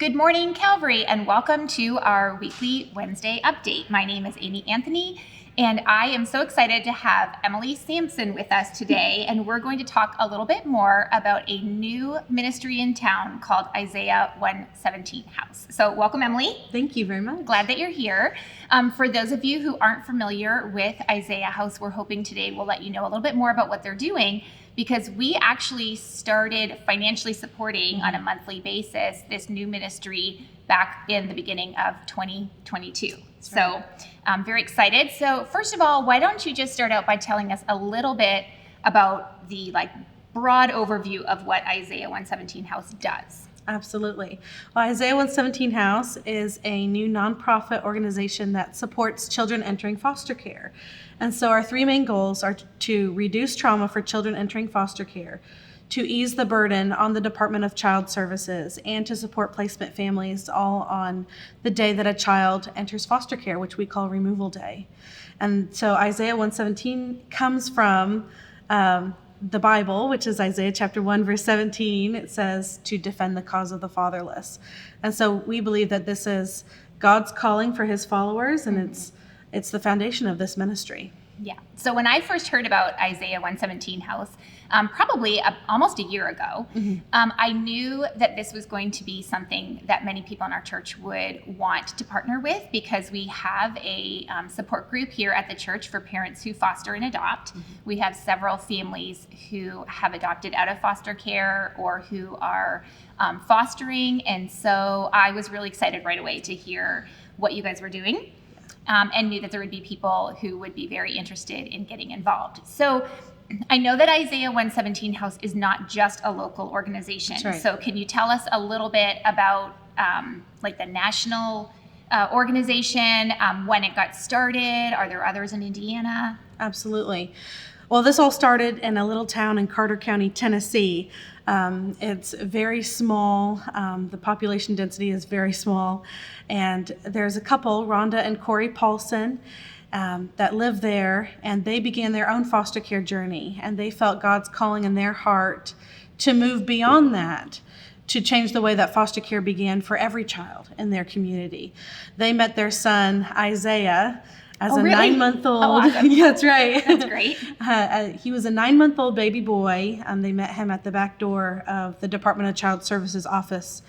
Good morning, Calvary, and welcome to our weekly Wednesday update. My name is Amy Anthony, and I am so excited to have Emily Sampson with us today, and we're going to talk a little bit more about a new ministry in town called Isaiah 117 House. So welcome, Emily. Thank you very much. Glad that you're here. For those of you who aren't familiar with Isaiah House, we're hoping today we'll let you know a little bit more about what they're doing, because we actually started financially supporting on a monthly basis this new ministry back in the beginning of 2022. So I'm very excited. So first of all, why don't you just start out by telling us a little bit about the broad overview of what Isaiah 117 House does? Absolutely. Well, Isaiah 117 House is a new nonprofit organization that supports children entering foster care. And so our three main goals are to reduce trauma for children entering foster care, to ease the burden on the Department of Child Services, and to support placement families all on the day that a child enters foster care, which we call Removal Day. And so Isaiah 117 comes from the Bible, which is Isaiah chapter 1, verse 17. It says to defend the cause of the fatherless. And so we believe that this is God's calling for his followers, and it's the foundation of this ministry. Yeah. So when I first heard about Isaiah 117 House, probably almost a year ago, I knew that this was going to be something that many people in our church would want to partner with, because we have a support group here at the church for parents who foster and adopt. We have several families who have adopted out of foster care or who are fostering. And so I was really excited right away to hear what you guys were doing. And knew that there would be people who would be very interested in getting involved. So I know that Isaiah 117 House is not just a local organization. That's right. So can you tell us a little bit about the national organization, when it got started? Are there others in Indiana? Absolutely. Well, this all started in a little town in Carter County, Tennessee. It's very small. The population density is very small. And there's a couple, Rhonda and Corey Paulson, that live there, and they began their own foster care journey. And they felt God's calling in their heart to move beyond that, to change the way that foster care began for every child in their community. They met their son, Isaiah, as a really? 9-month-old. Oh, awesome. Yeah, that's right. That's great. He was a 9-month-old baby boy. They met him at the back door of the Department of Child Services office.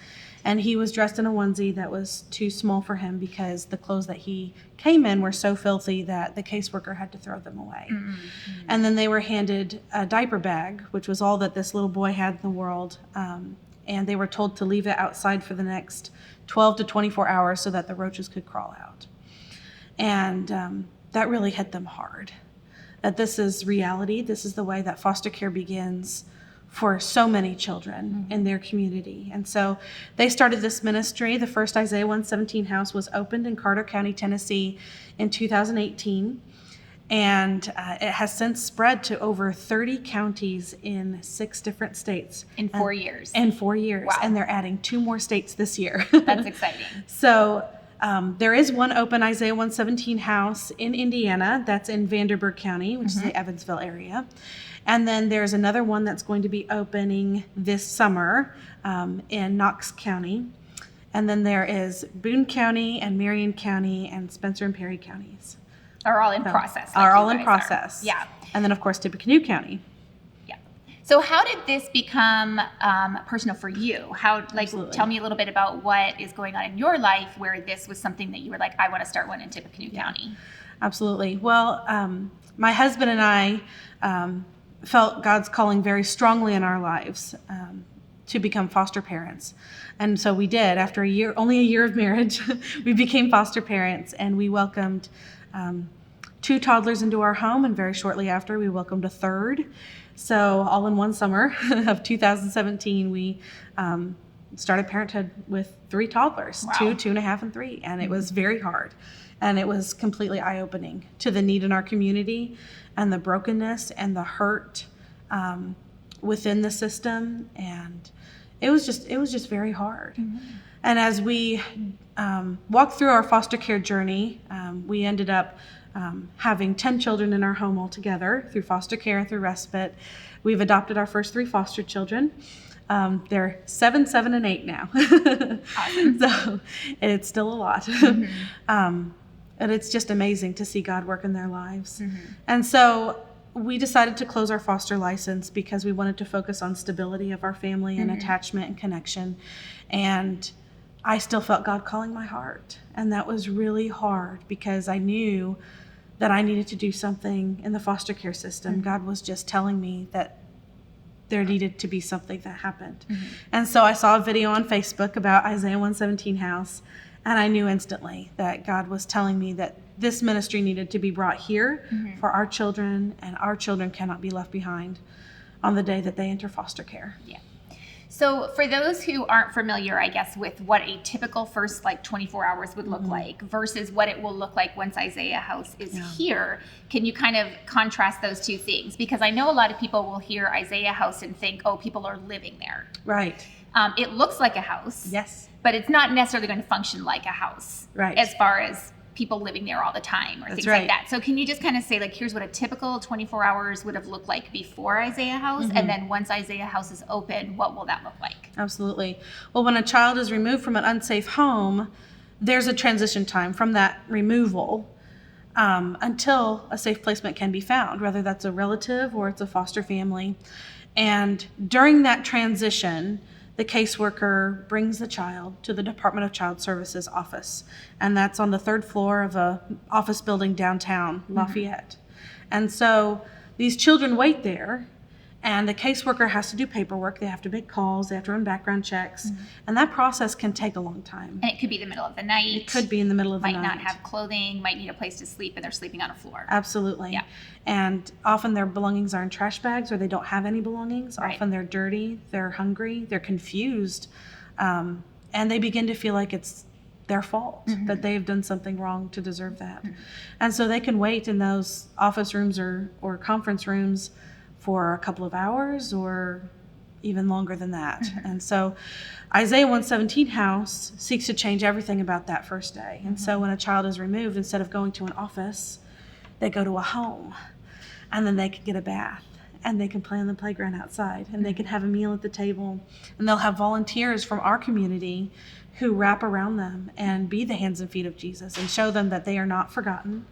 And he was dressed in a onesie that was too small for him, because the clothes that he came in were so filthy that the caseworker had to throw them away. And then they were handed a diaper bag, which was all that this little boy had in the world. And they were told to leave it outside for the next 12 to 24 hours so that the roaches could crawl out. And that really hit them hard, that this is reality. This is the way that foster care begins for so many children in their community. And so they started this ministry. The first Isaiah 117 House was opened in Carter County, Tennessee in 2018. And it has since spread to over 30 counties in 6 different states. In 4 years. In 4 years. Wow. And they're adding 2 more states this year. That's exciting. So there is one open Isaiah 117 House in Indiana. That's in Vanderburgh County, which is the Evansville area. And then there's another one that's going to be opening this summer in Knox County. And then there is Boone County and Marion County and Spencer and Perry counties. Are all in process. Are all in process. Yeah. And then, of course, Tippecanoe County. Yeah. So how did this become personal for you? Absolutely. Tell me a little bit about what is going on in your life where this was something that you were like, I want to start one in Tippecanoe County. Absolutely. Well, my husband and I felt God's calling very strongly in our lives to become foster parents. And so we did. After only a year of marriage, we became foster parents, and we welcomed 2 toddlers into our home, and very shortly after, we welcomed a third. So all in one summer of 2017, we started parenthood with 3 toddlers, Wow. 2, 2.5, and 3, and it was very hard. And it was completely eye-opening to the need in our community and the brokenness and the hurt within the system. And it was just very hard. And as we walked through our foster care journey, we ended up having 10 children in our home altogether through foster care and through respite. We've adopted our first 3 foster children. They're 7, 7, and 8 now. Awesome. So it's still a lot. Mm-hmm. And it's just amazing to see God work in their lives. Mm-hmm. And so we decided to close our foster license because we wanted to focus on stability of our family and attachment and connection. And I still felt God calling my heart. And that was really hard because I knew that I needed to do something in the foster care system. God was just telling me that there needed to be something that happened. And so I saw a video on Facebook about Isaiah 117 House, and I knew instantly that God was telling me that this ministry needed to be brought here for our children, and our children cannot be left behind on the day that they enter foster care. Yeah. So for those who aren't familiar, I guess, with what a typical first 24 hours would look like versus what it will look like once Isaiah House is here, can you kind of contrast those two things? Because I know a lot of people will hear Isaiah House and think, oh, people are living there. Right. It looks like a house. Yes. But it's not necessarily going to function like a house. Right. As far as people living there all the time or things right. like that. So can you just kind of say, here's what a typical 24 hours would have looked like before Isaiah House, and then once Isaiah House is open, what will that look like? Absolutely. Well, when a child is removed from an unsafe home, there's a transition time from that removal until a safe placement can be found, whether that's a relative or it's a foster family. And during that transition, the caseworker brings the child to the Department of Child Services office, and that's on the 3rd floor of a office building downtown Lafayette. And so these children wait there, and the caseworker has to do paperwork. They have to make calls, they have to run background checks, and that process can take a long time. And it could be the middle of the night. It could be in the middle of the might night. not have clothing, might need a place to sleep, and they're sleeping on a floor. Absolutely. Yeah. And often their belongings are in trash bags, or they don't have any belongings. Right. Often they're dirty, they're hungry, they're confused, and they begin to feel like it's their fault, that they've done something wrong to deserve that. And so they can wait in those office rooms or conference rooms for a couple of hours or even longer than that. And so Isaiah 117 House seeks to change everything about that first day. And so when a child is removed, instead of going to an office, they go to a home, and then they can get a bath, and they can play on the playground outside, and they can have a meal at the table, and they'll have volunteers from our community who wrap around them and be the hands and feet of Jesus and show them that they are not forgotten,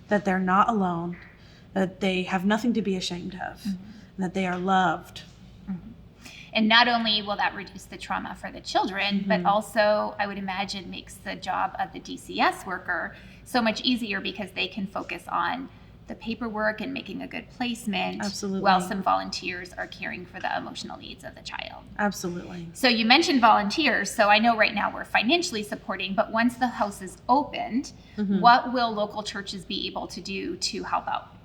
that they're not alone, that they have nothing to be ashamed of, and that they are loved. And not only will that reduce the trauma for the children, but also, I would imagine, makes the job of the DCS worker so much easier because they can focus on the paperwork and making a good placement. Absolutely. While some volunteers are caring for the emotional needs of the child. Absolutely. So you mentioned volunteers. So I know right now we're financially supporting, but once the house is opened, what will local churches be able to do to help out?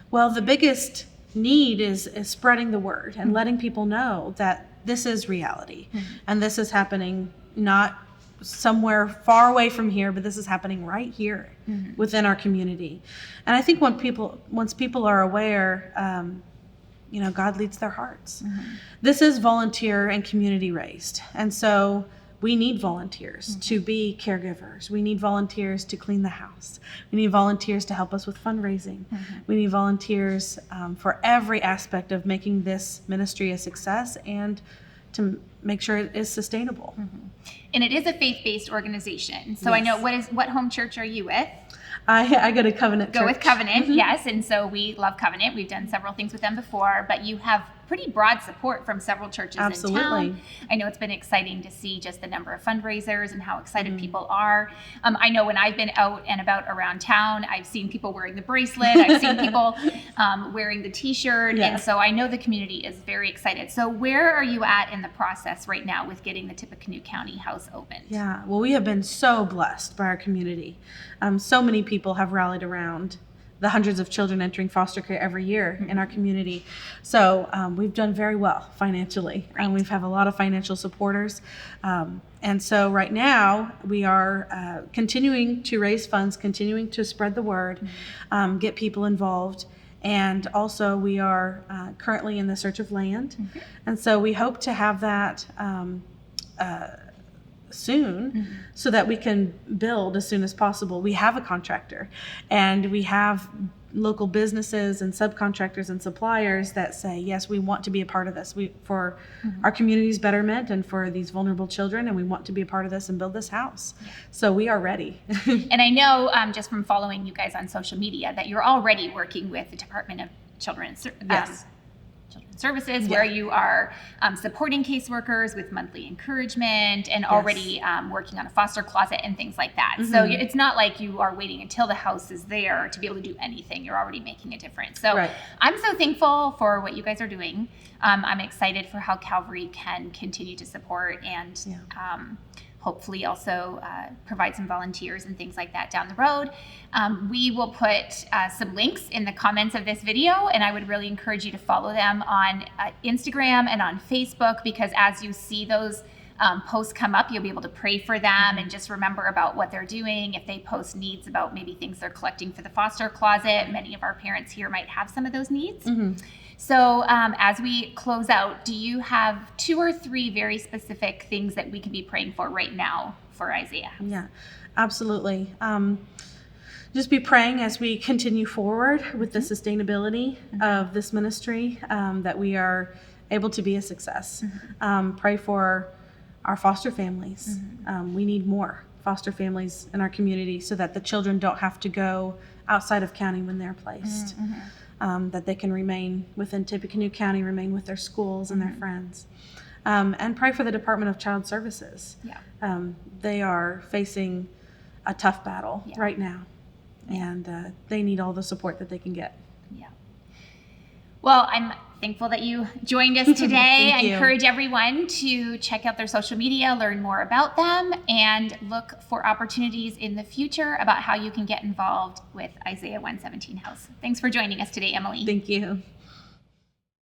Well, the biggest need is spreading the word and letting people know that this is reality and this is happening not somewhere far away from here, but this is happening right here within our community. And I think once people are aware, God leads their hearts. This is volunteer and community raised. And so we need volunteers to be caregivers. We need volunteers to clean the house. We need volunteers to help us with fundraising. We need volunteers for every aspect of making this ministry a success and to make sure it is sustainable. And it is a faith-based organization. So I know, what home church are you with? I go to Covenant Church. Go with Covenant, yes. And so we love Covenant. We've done several things with them before, but you have pretty broad support from several churches in town. I know it's been exciting to see just the number of fundraisers and how excited people are. I know when I've been out and about around town, I've seen people wearing the bracelet. I've seen people wearing the t-shirt. Yeah. And so I know the community is very excited. So where are you at in the process right now with getting the Tippecanoe County House opened? Yeah, well, we have been so blessed by our community. So many people have rallied around the hundreds of children entering foster care every year in our community. So we've done very well financially, and we've had a lot of financial supporters. And so right now we are continuing to raise funds, continuing to spread the word, get people involved. And also we are currently in the search of land. And so we hope to have that soon so that we can build as soon as possible. We have a contractor, and we have local businesses and subcontractors and suppliers that say, yes, we want to be a part of this. For our community's betterment and for these vulnerable children, and we want to be a part of this and build this house. So we are ready. And I know just from following you guys on social media that you're already working with the Department of Children's Services, where you are supporting caseworkers with monthly encouragement and already working on a foster closet and things like that. So it's not like you are waiting until the house is there to be able to do anything. You're already making a difference. So I'm so thankful for what you guys are doing. I'm excited for how Calvary can continue to support and hopefully also provide some volunteers and things like that down the road. We will put some links in the comments of this video, and I would really encourage you to follow them on Instagram and on Facebook, because as you see those posts come up, you'll be able to pray for them and just remember about what they're doing. If they post needs about maybe things they're collecting for the foster closet, many of our parents here might have some of those needs. So as we close out, do you have 2 or 3 very specific things that we can be praying for right now for Isaiah? Yeah, absolutely. Just be praying as we continue forward with the sustainability of this ministry, that we are able to be a success. Pray for our foster families. We need more foster families in our community so that the children don't have to go outside of county when they're placed. That they can remain within Tippecanoe County, remain with their schools and their friends. And pray for the Department of Child Services. They are facing a tough battle right now, and they need all the support that they can get. Well, I'm thankful that you joined us today. I you. encourage everyone to check out their social media, learn more about them, and look for opportunities in the future about how you can get involved with Isaiah 117 House. Thanks for joining us today, Emily. Thank you.